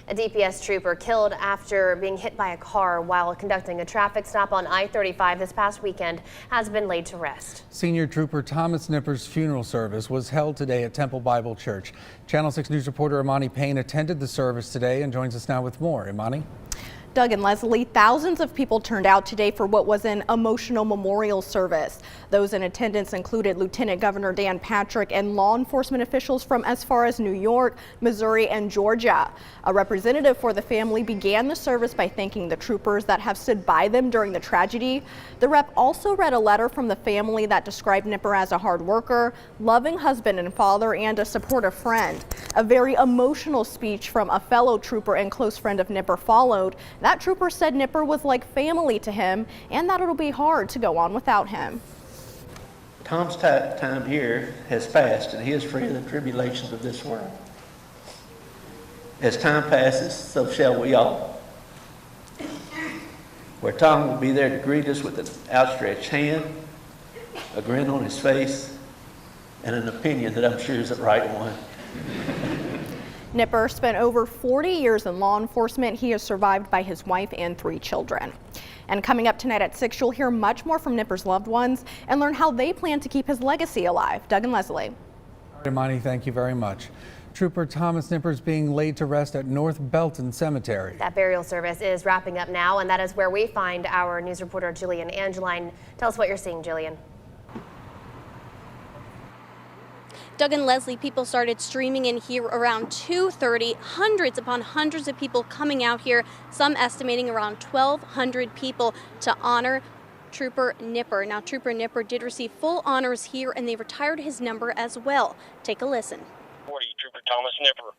A DPS trooper killed after being hit by a car while conducting a traffic stop on I-35 this past weekend has been laid to rest. Senior Trooper Thomas Nipper's funeral service was held today at Temple Bible Church. Channel 6 News reporter Emani Payne attended the service today and joins us now with more. Emani? Doug and Leslie, thousands of people turned out today for what was an emotional memorial service. Those in attendance included Lieutenant Governor Dan Patrick and law enforcement officials from as far as New York, Missouri, and Georgia. A representative for the family began the service by thanking the troopers that have stood by them during the tragedy. The rep also read a letter from the family that described Nipper as a hard worker, loving husband and father, and a supportive friend. A very emotional speech from a fellow trooper and close friend of Nipper followed. That trooper said Nipper was like family to him and that it'll be hard to go on without him. Tom's time here has passed, and he is free of the tribulations of this world. As time passes, so shall we all. Where Tom will be there to greet us with an outstretched hand, a grin on his face, and an opinion that I'm sure is the right one. Nipper spent over 40 years in law enforcement. He is survived by his wife and 3 children. And coming up tonight at 6, you'll hear much more from Nipper's loved ones and learn how they plan to keep his legacy alive. Doug and Leslie. Emani, thank you very much. Trooper Thomas Nipper is being laid to rest at North Belton Cemetery. That burial service is wrapping up now, and that is where we find our news reporter Jillian. Angeline, tell us what you're seeing, Jillian. Doug and Leslie, people started streaming in here around 2:30. Hundreds upon hundreds of people coming out here, some estimating around 1,200 people to honor Trooper Nipper. Now, Trooper Nipper did receive full honors here, and they retired his number as well. Take a listen. 40, Trooper Thomas Nipper,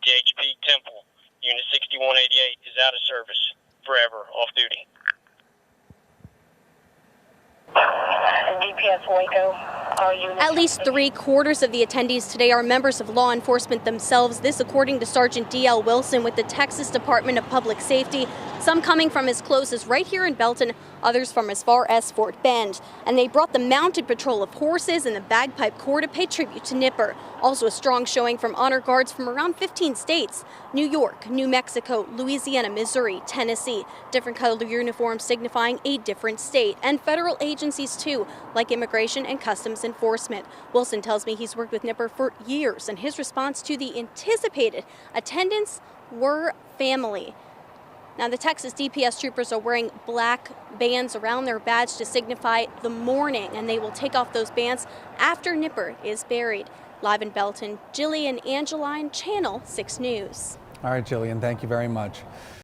DHP Temple, Unit 6188 is out of service, forever, off duty. DPS Waco, At least 3/4 of the attendees today are members of law enforcement themselves. This according to Sergeant D.L. Wilson with the Texas Department of Public Safety. Some coming from as close as right here in Belton, others from as far as Fort Bend. And they brought the mounted patrol of horses and the bagpipe corps to pay tribute to Nipper. Also a strong showing from honor guards from around 15 states. New York, New Mexico, Louisiana, Missouri, Tennessee. Different color uniforms signifying a different state. And federal agencies too, like Immigration and Customs Enforcement. Wilson tells me he's worked with Nipper for years, and his response to the anticipated attendance were family. Now, the Texas DPS troopers are wearing black bands around their badge to signify the mourning, and they will take off those bands after Nipper is buried. Live in Belton, Jillian, Angeline, Channel 6 News. All right, Jillian, thank you very much.